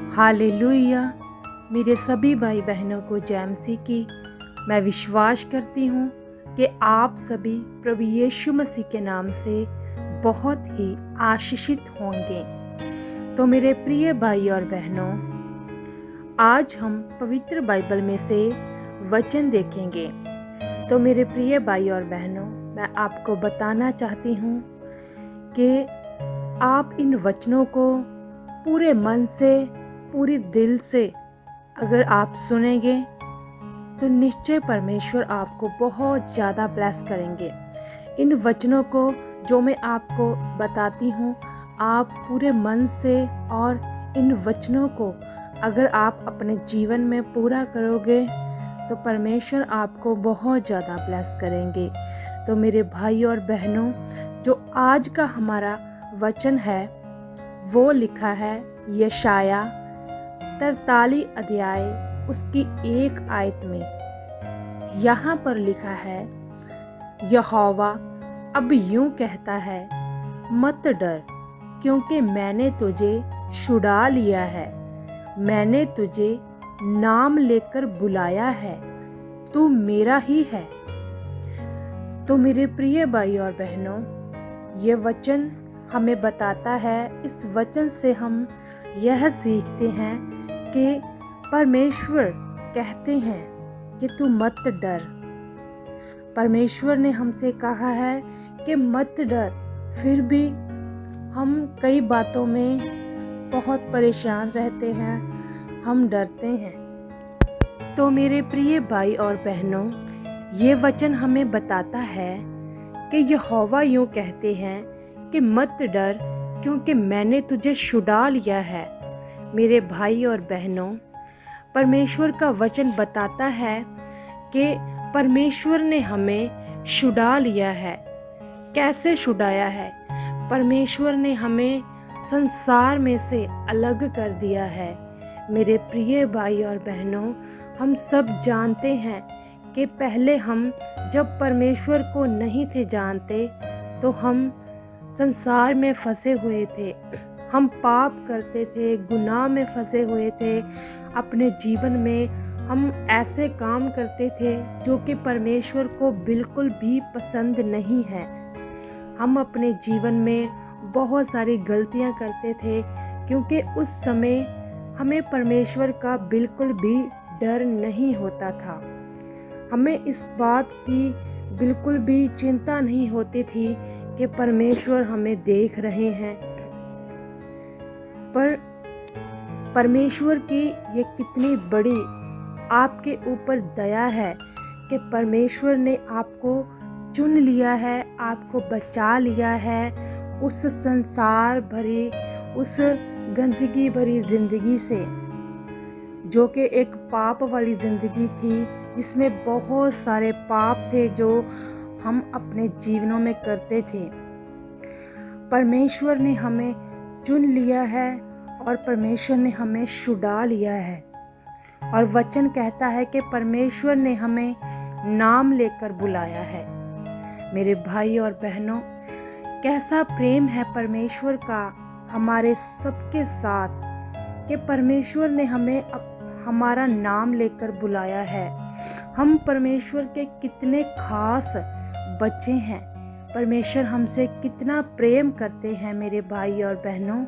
Hallelujah. मेरे सभी भाई बहनों को जय मसीह की। मैं विश्वास करती हूँ कि आप सभी प्रभु यीशु मसीह के नाम से बहुत ही आशीषित होंगे। तो मेरे प्रिय भाई और बहनों, आज हम पवित्र बाइबल में से वचन देखेंगे। तो मेरे प्रिय भाई और बहनों, मैं आपको बताना चाहती हूँ कि आप इन वचनों को पूरे मन से, पूरे दिल से अगर आप सुनेंगे तो निश्चय परमेश्वर आपको बहुत ज़्यादा ब्लेस करेंगे। इन वचनों को जो मैं आपको बताती हूँ, आप पूरे मन से और इन वचनों को अगर आप अपने जीवन में पूरा करोगे तो परमेश्वर आपको बहुत ज़्यादा ब्लेस करेंगे। तो मेरे भाई और बहनों, जो आज का हमारा वचन है वो लिखा है यशाया 43 अध्याय उसकी 1 आयत में। यहाँ पर लिखा है, यहोवा अब यूं कहता है, मत डर, क्योंकि मैंने तुझे छुड़ा लिया है, मैंने तुझे नाम लेकर बुलाया है, तू मेरा ही है। तो मेरे प्रिय भाई और बहनों, ये वचन हमें बताता है, इस वचन से हम यह सीखते हैं कि परमेश्वर कहते हैं कि तू मत डर। परमेश्वर ने हमसे कहा है कि मत डर, फिर भी हम कई बातों में बहुत परेशान रहते हैं, हम डरते हैं। तो मेरे प्रिय भाई और बहनों, ये वचन हमें बताता है कि यहोवा यूं कहते हैं कि मत डर, क्योंकि मैंने तुझे छुड़ा लिया है। मेरे भाई और बहनों, परमेश्वर का वचन बताता है कि परमेश्वर ने हमें छुड़ा लिया है। कैसे छुड़ाया है? परमेश्वर ने हमें संसार में से अलग कर दिया है। मेरे प्रिय भाई और बहनों, हम सब जानते हैं कि पहले हम जब परमेश्वर को नहीं थे जानते तो हम संसार में फंसे हुए थे, हम पाप करते थे, गुनाह में फंसे हुए थे। अपने जीवन में हम ऐसे काम करते थे जो कि परमेश्वर को बिल्कुल भी पसंद नहीं है। हम अपने जीवन में बहुत सारी गलतियां करते थे, क्योंकि उस समय हमें परमेश्वर का बिल्कुल भी डर नहीं होता था। हमें इस बात की बिल्कुल भी चिंता नहीं होती थी कि परमेश्वर हमें देख रहे हैं। पर परमेश्वर की ये कितनी बड़ी आपके ऊपर दया है कि परमेश्वर ने आपको चुन लिया है, आपको बचा लिया है उस संसार भरी, उस गंदगी भरी जिंदगी से, जो कि एक पाप वाली जिंदगी थी, जिसमें बहुत सारे पाप थे जो हम अपने जीवनों में करते थे। परमेश्वर ने हमें चुन लिया है और परमेश्वर ने हमें छुड़ा लिया है। और वचन कहता है कि परमेश्वर ने हमें नाम लेकर बुलाया है। मेरे भाई और बहनों, कैसा प्रेम है परमेश्वर का हमारे सबके साथ कि परमेश्वर ने हमें हमारा नाम लेकर बुलाया है। हम परमेश्वर के कितने खास बच्चे हैं, परमेश्वर हमसे कितना प्रेम करते हैं। मेरे भाई और बहनों,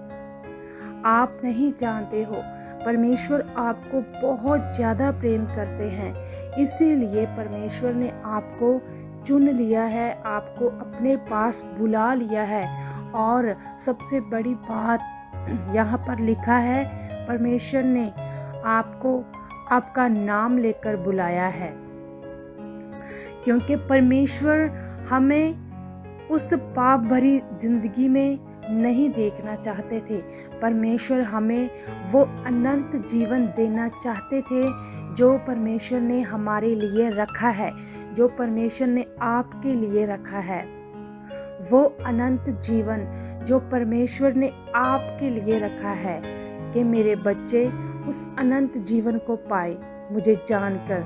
आप नहीं जानते हो, परमेश्वर आपको बहुत ज़्यादा प्रेम करते हैं, इसीलिए परमेश्वर ने आपको चुन लिया है, आपको अपने पास बुला लिया है। और सबसे बड़ी बात यहाँ पर लिखा है, परमेश्वर ने आपको आपका नाम लेकर बुलाया है, क्योंकि परमेश्वर हमें उस पाप भरी जिंदगी में नहीं देखना चाहते थे। परमेश्वर हमें वो अनंत जीवन देना चाहते थे जो परमेश्वर ने हमारे लिए रखा है, जो परमेश्वर ने आपके लिए रखा है। वो अनंत जीवन जो परमेश्वर ने आपके लिए रखा है कि मेरे बच्चे उस अनंत जीवन को पाए, मुझे जानकर,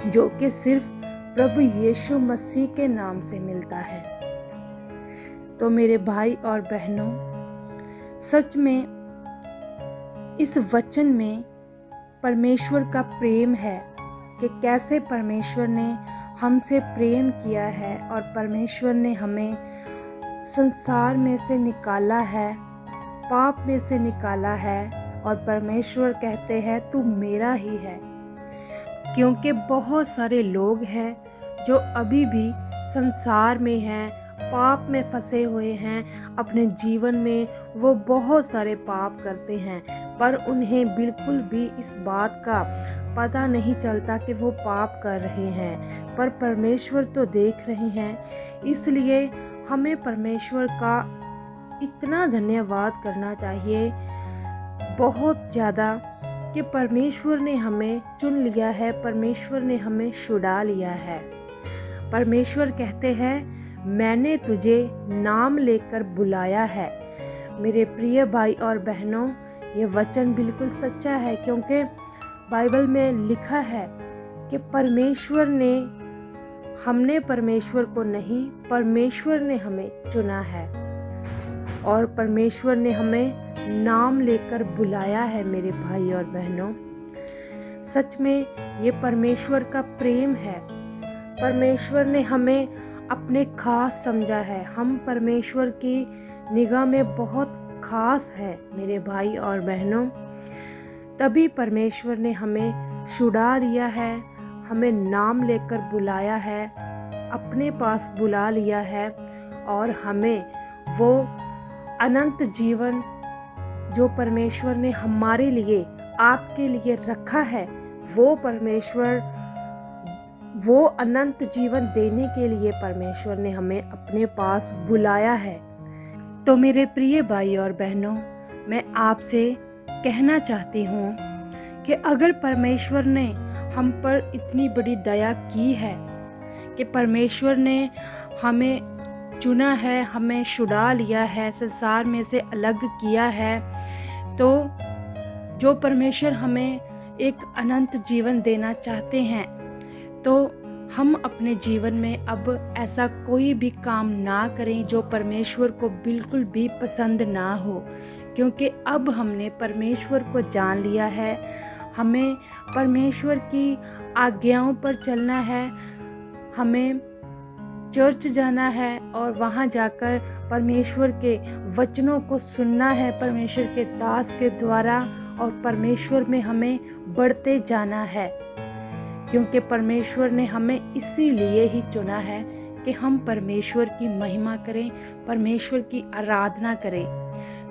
जो कि सिर्फ प्रभु यीशु मसीह के नाम से मिलता है। तो मेरे भाई और बहनों, सच में इस वचन में परमेश्वर का प्रेम है कि कैसे परमेश्वर ने हमसे प्रेम किया है और परमेश्वर ने हमें संसार में से निकाला है, पाप में से निकाला है। और परमेश्वर कहते हैं तू मेरा ही है, क्योंकि बहुत सारे लोग हैं जो अभी भी संसार में हैं, पाप में फंसे हुए हैं। अपने जीवन में वो बहुत सारे पाप करते हैं, पर उन्हें बिल्कुल भी इस बात का पता नहीं चलता कि वो पाप कर रहे हैं, पर परमेश्वर तो देख रहे हैं। इसलिए हमें परमेश्वर का इतना धन्यवाद करना चाहिए, बहुत ज़्यादा, कि परमेश्वर ने हमें चुन लिया है, परमेश्वर ने हमें छुड़ा लिया है। परमेश्वर कहते हैं मैंने तुझे नाम लेकर बुलाया है। मेरे प्रिय भाई और बहनों, ये वचन बिल्कुल सच्चा है, क्योंकि बाइबल में लिखा है कि हमने परमेश्वर को नहीं, परमेश्वर ने हमें चुना है और परमेश्वर ने हमें नाम लेकर बुलाया है। मेरे भाई और बहनों, सच में ये परमेश्वर का प्रेम है। परमेश्वर ने हमें अपने खास समझा है। हम परमेश्वर की निगाह में बहुत खास है मेरे भाई और बहनों। तभी परमेश्वर ने हमें छुड़ा लिया है, हमें नाम लेकर बुलाया है, अपने पास बुला लिया है और हमें वो अनंत जीवन जो परमेश्वर ने हमारे लिए, आपके लिए रखा है, वो अनंत जीवन देने के लिए परमेश्वर ने हमें अपने पास बुलाया है। तो मेरे प्रिय भाई और बहनों, मैं आपसे कहना चाहती हूँ कि अगर परमेश्वर ने हम पर इतनी बड़ी दया की है कि परमेश्वर ने हमें चुना है, हमें छुड़ा लिया है, संसार में से अलग किया है, तो जो परमेश्वर हमें एक अनंत जीवन देना चाहते हैं, तो हम अपने जीवन में अब ऐसा कोई भी काम ना करें जो परमेश्वर को बिल्कुल भी पसंद ना हो, क्योंकि अब हमने परमेश्वर को जान लिया है। हमें परमेश्वर की आज्ञाओं पर चलना है, हमें चर्च जाना है और वहाँ जाकर परमेश्वर के वचनों को सुनना है परमेश्वर के दास के द्वारा, और परमेश्वर में हमें बढ़ते जाना है, क्योंकि परमेश्वर ने हमें इसीलिए ही चुना है कि हम परमेश्वर की महिमा करें, परमेश्वर की आराधना करें।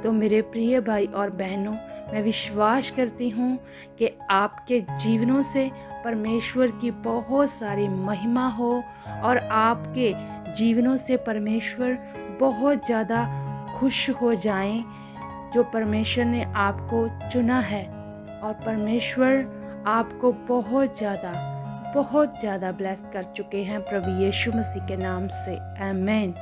तो मेरे प्रिय भाई और बहनों, मैं विश्वास करती हूँ कि आपके जीवनों से परमेश्वर की बहुत सारी महिमा हो और आपके जीवनों से परमेश्वर बहुत ज़्यादा खुश हो जाएं, जो परमेश्वर ने आपको चुना है। और परमेश्वर आपको बहुत ज़्यादा ब्लेस कर चुके हैं प्रभु यीशु मसीह के नाम से। आमीन।